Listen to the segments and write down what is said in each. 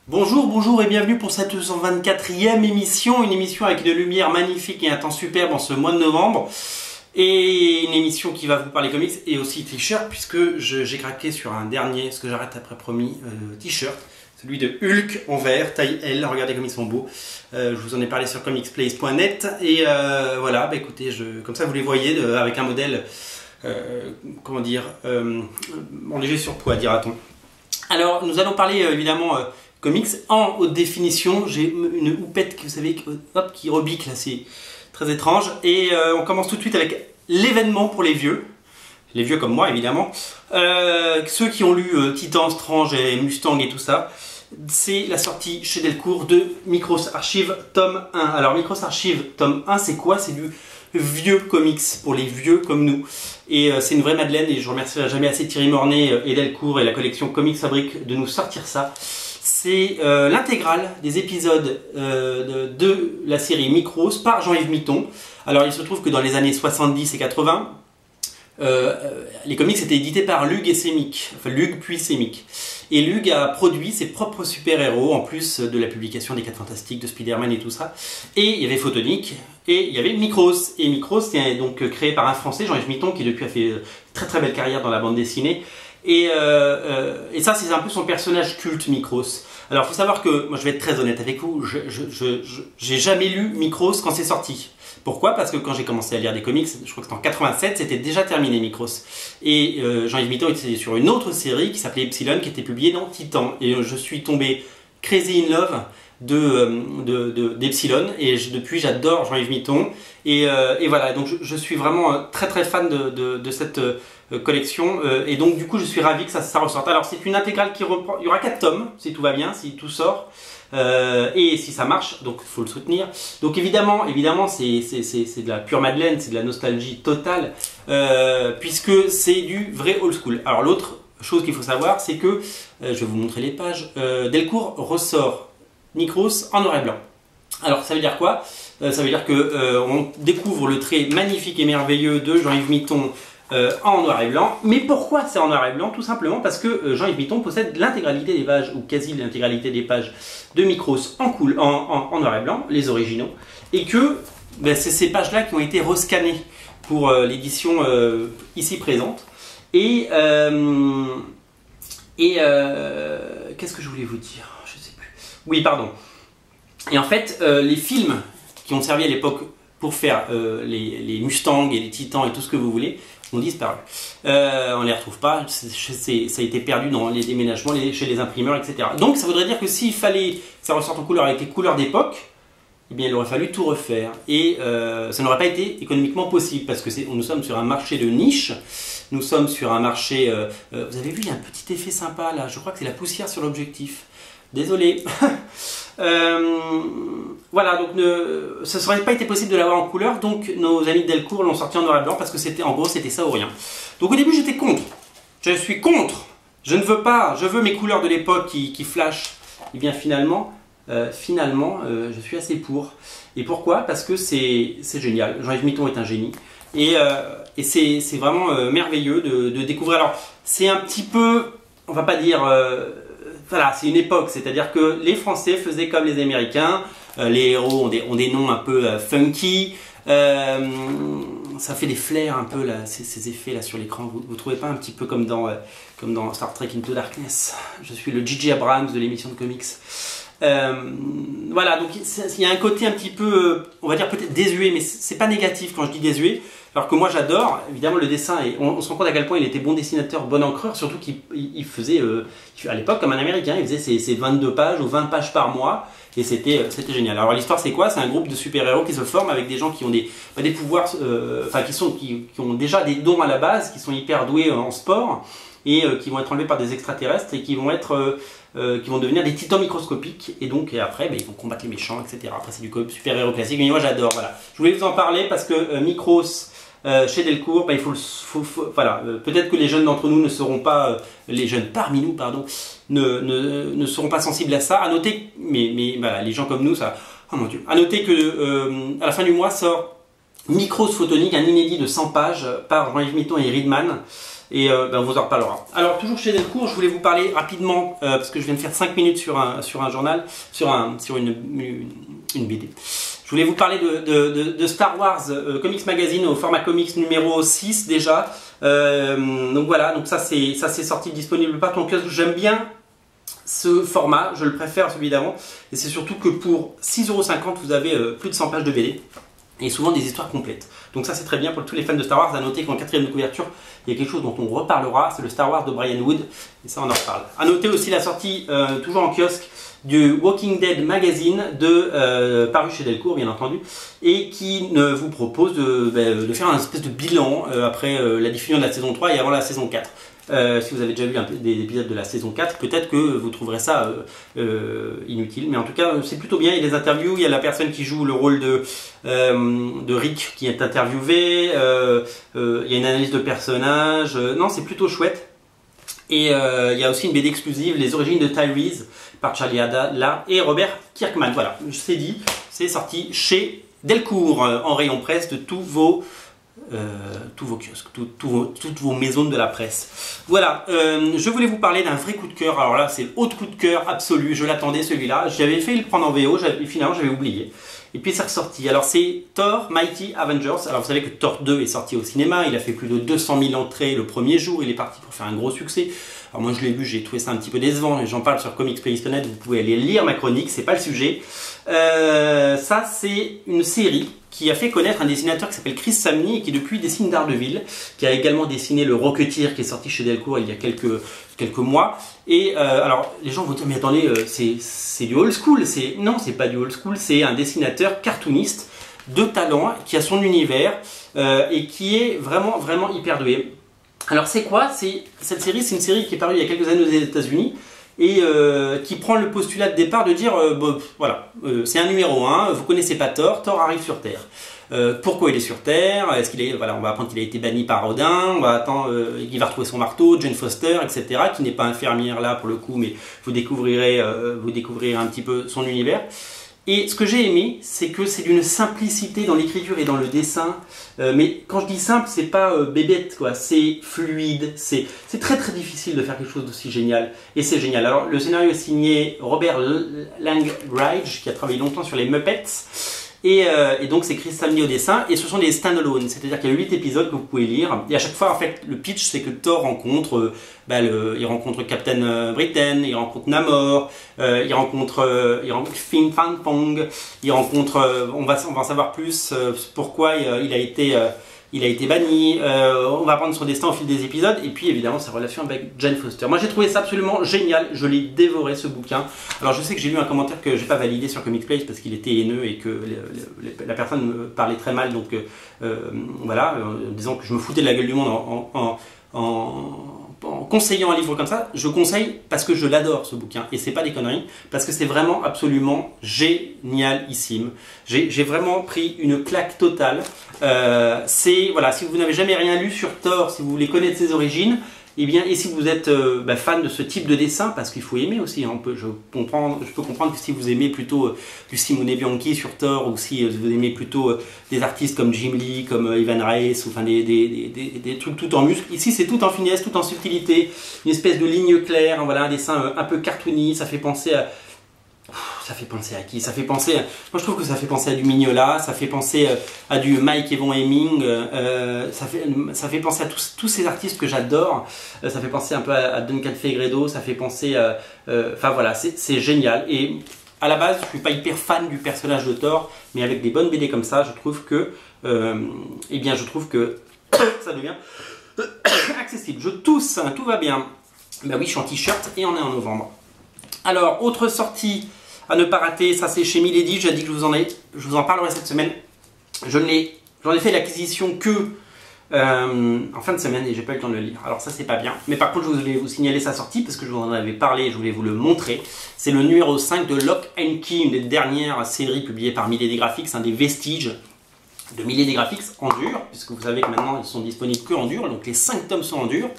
Bonjour, bonjour et bienvenue pour cette 124e émission, une émission avec une lumière magnifique et un temps superbe en ce mois de novembre. Et une émission qui va vous parler comics et aussi t-shirt, puisque j'ai craqué sur un dernier, ce que j'arrête après promis, t-shirt. Celui de Hulk en vert, taille L, regardez comme ils sont beaux. Je vous en ai parlé sur comicsplace.net et voilà, bah écoutez, comme ça vous les voyez avec un modèle, comment dire, en léger surpoids dira-t-on. Alors nous allons parler évidemment comics en haute définition. J'ai une houppette, vous savez, hop, qui rebique là, c'est très étrange. Et on commence tout de suite avec l'événement pour les vieux comme moi évidemment. Ceux qui ont lu Titan, Strange et Mustang et tout ça. C'est la sortie chez Delcourt de Micros Archive tome 1. Alors Micros Archive tome 1, c'est quoi? C'est du vieux comics pour les vieux comme nous. Et c'est une vraie madeleine et je remercierai jamais assez Thierry Mornay et Delcourt et la collection Comics Fabrique de nous sortir ça. C'est l'intégrale des épisodes de la série Micros par Jean-Yves Mitton. Alors il se trouve que dans les années 70 et 80, les comics étaient édités par Lug et Semic, enfin Lug puis Semic. Et Lug a produit ses propres super-héros en plus de la publication des 4 Fantastiques, de Spider-Man et tout ça. Et il y avait Photonic et il y avait Micros. Et Micros c'est donc créé par un Français, Jean-Yves Mitton, qui depuis a fait une très très belle carrière dans la bande dessinée. Et ça c'est un peu son personnage culte, Micros. Alors il faut savoir que, moi je vais être très honnête avec vous, j'ai jamais lu Micros quand c'est sorti. Pourquoi? Parce que quand j'ai commencé à lire des comics, je crois que c'était en 87, c'était déjà terminé Micros. Et Jean-Yves Mitton était sur une autre série qui s'appelait Epsilon, qui était publiée dans Titan. Et je suis tombé crazy in love d'Epsilon. Et depuis, j'adore Jean-Yves Mitton. Et voilà, donc je suis vraiment très très fan de cette collection. Et donc du coup, je suis ravi que ça ressorte. Alors c'est une intégrale qui reprend, il y aura 4 tomes, si tout va bien, si tout sort. Et si ça marche, donc il faut le soutenir. Donc évidemment c'est de la pure madeleine, c'est de la nostalgie totale, puisque c'est du vrai old school. Alors l'autre chose qu'il faut savoir, c'est que, je vais vous montrer les pages, Delcourt ressort Micros en noir et blanc. Alors ça veut dire quoi? Ça veut dire que on découvre le trait magnifique et merveilleux de Jean-Yves Mitton en noir et blanc. Mais pourquoi c'est en noir et blanc? Tout simplement parce que Jean-Yves Mitton possède l'intégralité des pages, ou quasi l'intégralité des pages de Micros en noir et blanc, les originaux, et que ben, c'est ces pages-là qui ont été rescannées pour l'édition ici présente. Et qu'est-ce que je voulais vous dire? Je sais plus. Oui, pardon. Et en fait, les films qui ont servi à l'époque pour faire les Mustangs et les Titans et tout ce que vous voulez, ont disparu. On ne les retrouve pas, ça a été perdu dans les déménagements, chez les imprimeurs, etc. Donc ça voudrait dire que s'il fallait que ça ressorte en couleur avec les couleurs d'époque, eh bien il aurait fallu tout refaire. Et ça n'aurait pas été économiquement possible, parce que nous sommes sur un marché de niche, nous sommes sur un marché... vous avez vu, il y a un petit effet sympa là, je crois que c'est la poussière sur l'objectif. Désolé. Voilà, donc ça n'aurait pas été possible de l'avoir en couleur, donc nos amis de Delcourt l'ont sorti en noir et blanc parce que c'était, en gros, c'était ça ou rien. Donc au début j'étais contre, je suis contre, je ne veux pas, je veux mes couleurs de l'époque qui flashent. Et bien finalement, je suis assez pour. Et pourquoi? Parce que c'est génial. Jean-Yves Mitton est un génie. Et c'est vraiment merveilleux de découvrir. Alors c'est un petit peu, on va pas dire... voilà, c'est une époque, c'est-à-dire que les Français faisaient comme les Américains, les héros ont des noms un peu funky, ça fait des flares un peu, là, ces effets là sur l'écran, vous trouvez pas un petit peu comme dans Star Trek Into Darkness? Je suis le J.J. Abrams de l'émission de comics. Voilà, donc il y a un côté un petit peu, on va dire peut-être désuet, mais c'est pas négatif quand je dis désuet. Alors que moi j'adore, évidemment le dessin, et on se rend compte à quel point il était bon dessinateur, bon encreur, surtout qu'il faisait, à l'époque comme un américain, il faisait ses 22 pages ou 20 pages par mois, et c'était génial. Alors l'histoire c'est quoi? C'est un groupe de super-héros qui se forment avec des gens qui ont des pouvoirs, enfin qui ont déjà des dons à la base, qui sont hyper doués en sport, et qui vont être enlevés par des extraterrestres, et qui vont devenir des titans microscopiques, et donc après ils vont combattre les méchants, etc. Après c'est du super-héros classique, mais moi j'adore, voilà. Je voulais vous en parler parce que Micros, chez Delcourt, il voilà, peut-être que les jeunes d'entre nous ne seront pas, les jeunes parmi nous, pardon, ne seront pas sensibles à ça. À noter, mais voilà, les gens comme nous, ça, oh mon Dieu. À noter que à la fin du mois sort Micros Photonic, un inédit de 100 pages par Jean-Yves Mitton et Reedman. et on vous en reparlera. Alors toujours chez Delcourt, je voulais vous parler rapidement, parce que je viens de faire 5 minutes sur un journal, sur une BD. Je voulais vous parler de Star Wars Comics Magazine au format comics numéro 6 déjà. Donc voilà, donc ça c'est sorti disponible partout en kiosque. J'aime bien ce format, je le préfère à celui d'avant. Et c'est surtout que pour 6,50 € vous avez plus de 100 pages de BD. Et souvent des histoires complètes. Donc ça c'est très bien pour tous les fans de Star Wars. À noter qu'en 4e de couverture, il y a quelque chose dont on reparlera, c'est le Star Wars de Brian Wood. Et ça on en reparle. À noter aussi la sortie, toujours en kiosque, du Walking Dead Magazine paru chez Delcourt bien entendu, et qui vous propose de faire un espèce de bilan après la diffusion de la saison 3 et avant la saison 4. Si vous avez déjà vu des épisodes de la saison 4, peut-être que vous trouverez ça inutile, mais en tout cas c'est plutôt bien. Il y a des interviews, il y a la personne qui joue le rôle de Rick qui est interviewé, il y a une analyse de personnage, non c'est plutôt chouette. Et il y a aussi une BD exclusive, Les origines de Tyrese, par Charlie Adala et Robert Kirkman. Voilà, je sais dit, c'est sorti chez Delcourt en rayon presse de tous vos kiosques, toutes vos maisons de la presse. Voilà, je voulais vous parler d'un vrai coup de cœur. Alors là, c'est le haut coup de cœur absolu. Je l'attendais celui-là. J'avais fait le prendre en VO, finalement j'avais oublié. Et puis c'est ressorti. Alors c'est Thor Mighty Avengers. Alors vous savez que Thor 2 est sorti au cinéma. Il a fait plus de 200 000 entrées le premier jour. Il est parti pour faire un gros succès. Alors moi je l'ai vu, j'ai trouvé ça un petit peu décevant. J'en parle sur comicsplace.net. Vous pouvez aller lire ma chronique, c'est pas le sujet. Ça c'est une série qui a fait connaître un dessinateur qui s'appelle Chris Samney et qui depuis dessine Daredevil, qui a également dessiné le Rocketeer qui est sorti chez Delcourt il y a quelques mois. Et alors les gens vont dire mais attendez, c'est du old school. Non, c'est pas du old school, c'est un dessinateur cartooniste de talent qui a son univers et qui est vraiment hyper doué. Alors c'est quoi? Cette série, c'est une série qui est parue il y a quelques années aux États-Unis et qui prend le postulat de départ de dire voilà, c'est un numéro 1, vous connaissez pas Thor, Thor arrive sur Terre. Pourquoi il est sur Terre? Est-ce qu'il est, voilà, on va apprendre qu'il a été banni par Odin, on va attendre, il va retrouver son marteau, Jane Foster, etc., qui n'est pas infirmière là pour le coup, mais vous découvrirez un petit peu son univers. Et ce que j'ai aimé, c'est que c'est d'une simplicité dans l'écriture et dans le dessin. Mais quand je dis simple, c'est pas bébête, quoi. C'est fluide. C'est très difficile de faire quelque chose d'aussi génial. Et c'est génial. Alors, le scénario est signé Robert Langridge, qui a travaillé longtemps sur les Muppets. Et donc c'est Chris Samney au dessin, et ce sont des stand-alone, c'est-à-dire qu'il y a 8 épisodes que vous pouvez lire, et à chaque fois en fait le pitch c'est que Thor rencontre, il rencontre Captain Britain, il rencontre Namor, il rencontre Fin Fan Pong, il rencontre, on va en savoir plus pourquoi il a été banni, on va apprendre son destin au fil des épisodes, et puis évidemment sa relation avec Jane Foster. Moi j'ai trouvé ça absolument génial, je l'ai dévoré ce bouquin. Alors je sais que j'ai lu un commentaire que j'ai pas validé sur Comic Place parce qu'il était haineux et que la personne me parlait très mal, donc voilà, en disant que je me foutais de la gueule du monde en conseillant un livre comme ça. Je conseille parce que je l'adore ce bouquin, et c'est pas des conneries, parce que c'est vraiment absolument génialissime. J'ai vraiment pris une claque totale. Voilà, si vous n'avez jamais rien lu sur Thor, si vous voulez connaître ses origines, et si vous êtes fan de ce type de dessin, parce qu'il faut aimer aussi, hein, je peux comprendre que si vous aimez plutôt du Simone Bianchi sur Thor, ou si vous aimez plutôt des artistes comme Jim Lee, comme Evan Reis, ou enfin des trucs tout en muscle. Ici c'est tout en finesse, tout en subtilité, une espèce de ligne claire, voilà, un dessin un peu cartoony. Ça fait penser à qui? Ça fait penser moi je trouve que ça fait penser à du Mignola, ça fait penser à du Mike Evon Hemming, ça fait penser à tous ces artistes que j'adore, ça fait penser un peu à Duncan Fegredo, ça fait penser enfin voilà, c'est génial. Et à la base je suis pas hyper fan du personnage de Thor, mais avec des bonnes BD comme ça, je trouve que ça devient accessible. Je tousse, hein, tout va bien. Ben oui, je suis en t-shirt et on est en novembre. Alors, autre sortie à ne pas rater, ça c'est chez Milady, j'ai dit que je vous en parlerai cette semaine. J'en ai fait l'acquisition que en fin de semaine et j'ai pas eu le temps de le lire. Alors ça c'est pas bien. Mais par contre je voulais vous signaler sa sortie parce que je vous en avais parlé et je voulais vous le montrer. C'est le numéro 5 de Lock and Key, une des dernières séries publiées par Milady Graphics, un des vestiges de Milady Graphics en dur, puisque vous savez que maintenant ils sont disponibles que en dur, donc les 5 tomes sont en dur.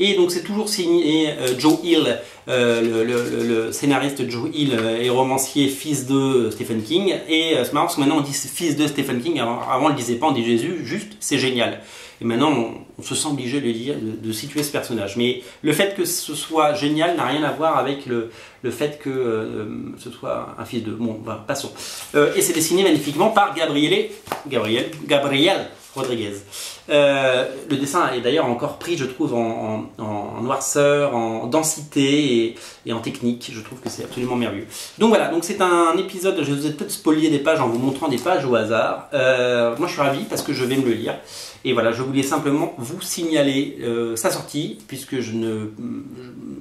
Et donc c'est toujours signé Joe Hill, le scénariste Joe Hill et romancier, fils de Stephen King. Et c'est marrant parce que maintenant on dit fils de Stephen King, avant on le disait pas, on dit Jésus, juste c'est génial. Et maintenant on se sent obligé de lire, de situer ce personnage. Mais le fait que ce soit génial n'a rien à voir avec le fait que ce soit un fils de... Bon, passons. Et c'est dessiné magnifiquement par Gabriel Rodriguez. Le dessin est d'ailleurs encore pris, je trouve, en noirceur, en densité et en technique. Je trouve que c'est absolument merveilleux. Donc voilà, donc c'est un épisode, je vous ai peut-être spolié des pages en vous montrant des pages au hasard. Moi je suis ravi parce que je vais me le lire. Et voilà, je voulais simplement vous signaler sa sortie, puisque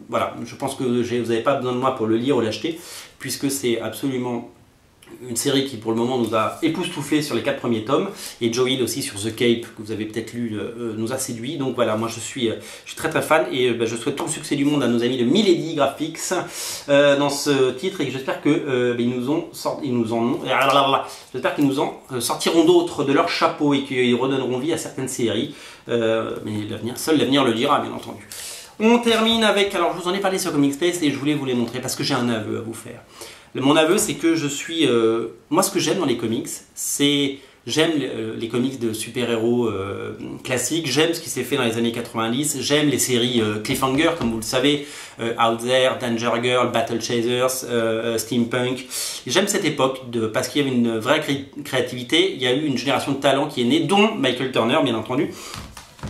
voilà, je pense que vous n'avez pas besoin de moi pour le lire ou l'acheter, puisque c'est absolument une série qui pour le moment nous a époustouflé sur les 4 premiers tomes, et Joe Hill aussi sur The Cape, que vous avez peut-être lu, nous a séduit. Donc voilà, moi je suis très très fan, et je souhaite tout le succès du monde à nos amis de Milady Graphics dans ce titre, et j'espère que j'espère qu'ils nous en sortiront d'autres de leur chapeau et qu'ils redonneront vie à certaines séries, mais seul l'avenir le dira, bien entendu. On termine avec, alors je vous en ai parlé sur Comic Space et je voulais vous les montrer parce que j'ai un aveu à vous faire. Mon aveu, c'est que je suis... moi, ce que j'aime dans les comics, c'est... J'aime les comics de super-héros classiques, j'aime ce qui s'est fait dans les années 90, j'aime les séries Cliffhanger, comme vous le savez, Out There, Danger Girl, Battle Chasers, Steampunk. J'aime cette époque parce qu'il y avait une vraie créativité, il y a eu une génération de talents qui est née, dont Michael Turner, bien entendu.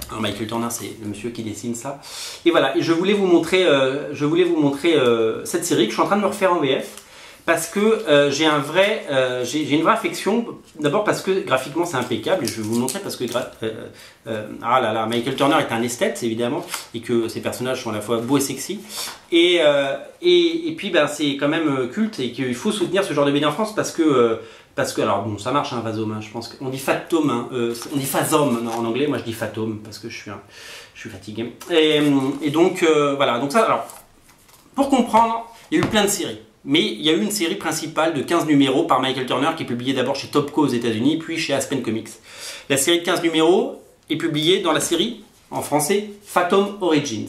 Alors Michael Turner, c'est le monsieur qui dessine ça. Et voilà, et je voulais vous montrer, cette série que je suis en train de me refaire en VF. Parce que j'ai une vraie affection, d'abord parce que graphiquement c'est impeccable, et je vais vous montrer parce que Michael Turner est un esthète évidemment, et que ses personnages sont à la fois beaux et sexy, et puis c'est quand même culte, et qu'il faut soutenir ce genre de BD en France parce que alors bon, ça marche, Phasome, je pense qu'on dit Fatome, on dit Phasome en anglais, moi je dis Fatome parce que je suis fatigué, et donc voilà, donc ça, alors pour comprendre, il y a eu plein de séries. Mais il y a eu une série principale de 15 numéros par Michael Turner qui est publiée d'abord chez Topco aux États-Unis, puis chez Aspen Comics. La série de 15 numéros est publiée dans la série, en français, Fathom Origins.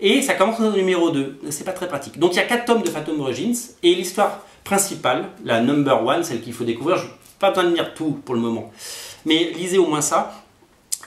Et ça commence au numéro 2, c'est pas très pratique. Donc il y a 4 tomes de Fathom Origins, et l'histoire principale, la number 1, celle qu'il faut découvrir, je n'ai pas besoin de lire tout pour le moment, mais lisez au moins ça.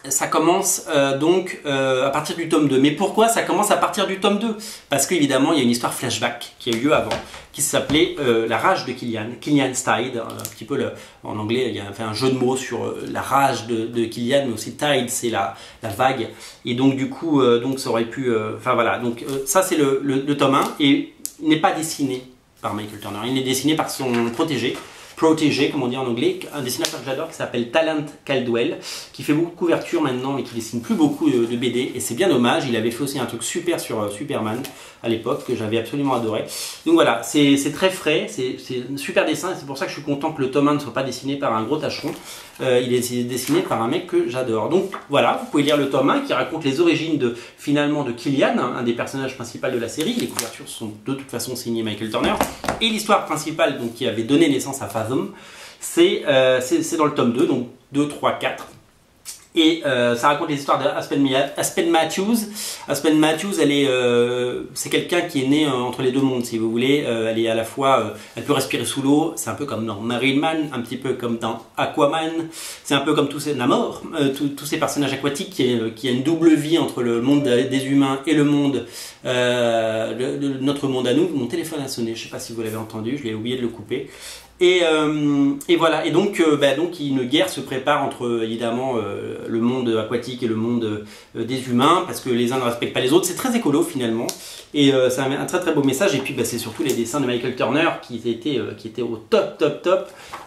Ça commence à partir du tome 2. Mais pourquoi ça commence à partir du tome 2? Parce qu'évidemment, il y a une histoire flashback qui a eu lieu avant, qui s'appelait La rage de Killian, Killian's Tide, un petit peu en anglais, il y a fait un jeu de mots sur la rage de Killian, mais aussi Tide, c'est la vague. Et donc du coup, ça aurait pu... Enfin voilà, donc ça c'est le tome 1, et il n'est pas dessiné par Michael Turner, il est dessiné par son protégé, comme on dit en anglais, un dessinateur que j'adore qui s'appelle Talent Caldwell, qui fait beaucoup de couvertures maintenant et qui dessine plus beaucoup de BD, et c'est bien dommage. Il avait fait aussi un truc super sur Superman à l'époque que j'avais absolument adoré. Donc voilà, c'est très frais, c'est un super dessin, et c'est pour ça que je suis content que le tome 1 ne soit pas dessiné par un gros tâcheron. Il est dessiné par un mec que j'adore. Donc voilà, vous pouvez lire le tome 1 qui raconte les origines finalement de Killian, un des personnages principaux de la série. Les couvertures sont de toute façon signées Michael Turner, et l'histoire principale donc, qui avait donné naissance à Phasome, c'est dans le tome 2, donc 2, 3, 4. Et ça raconte les histoires d'Aspen Matthews. Aspen Matthews, c'est quelqu'un qui est né entre les deux mondes, si vous voulez. Elle est à la fois, elle peut respirer sous l'eau, c'est un peu comme dans Marine Man, un petit peu comme dans Aquaman, c'est un peu comme tous ces Namor, tous ces personnages aquatiques qui a une double vie entre le monde des humains et le monde, notre monde à nous. Mon téléphone a sonné, je ne sais pas si vous l'avez entendu, je l'ai oublié de le couper. Et voilà, et donc une guerre se prépare entre évidemment le monde aquatique et le monde des humains, parce que les uns ne respectent pas les autres. C'est très écolo finalement, et c'est un très très beau message. Et puis c'est surtout les dessins de Michael Turner qui étaient au top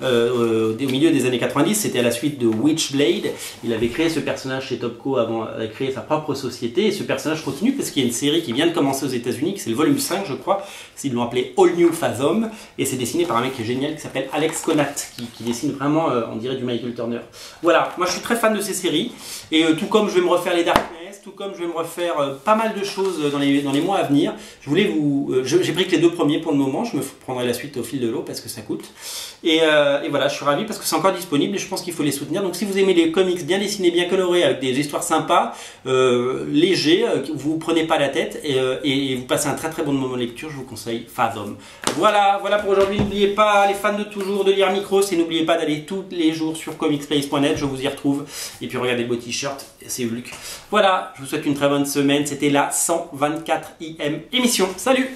au milieu des années 90. C'était à la suite de Witchblade. Il avait créé ce personnage chez Topco avant de créer sa propre société, et ce personnage continue parce qu'il y a une série qui vient de commencer aux États-Unis, c'est le volume 5 je crois, ils l'ont appelé All New Phasome, et c'est dessiné par un mec qui est génial, qui s'appelle Alex Conat, qui dessine vraiment, on dirait, du Michael Turner. Voilà, moi je suis très fan de ces séries, et tout comme je vais me refaire les Darkness, tout comme je vais me refaire pas mal de choses dans les mois à venir. Je voulais j'ai pris que les 2 premiers pour le moment, je me prendrai la suite au fil de l'eau parce que ça coûte. Et voilà, je suis ravi parce que c'est encore disponible et je pense qu'il faut les soutenir. Donc si vous aimez les comics bien dessinés, bien colorés, avec des histoires sympas, légers, vous ne prenez pas la tête et vous passez un très très bon moment de lecture, je vous conseille Fathom. Voilà pour aujourd'hui. N'oubliez pas, les fans de toujours, de lire Micros, et n'oubliez pas d'aller tous les jours sur comicspace.net, je vous y retrouve. Et puis regardez le beau t-shirt, c'est Hulk. Voilà, je vous souhaite une très bonne semaine. C'était la 124e émission. Salut!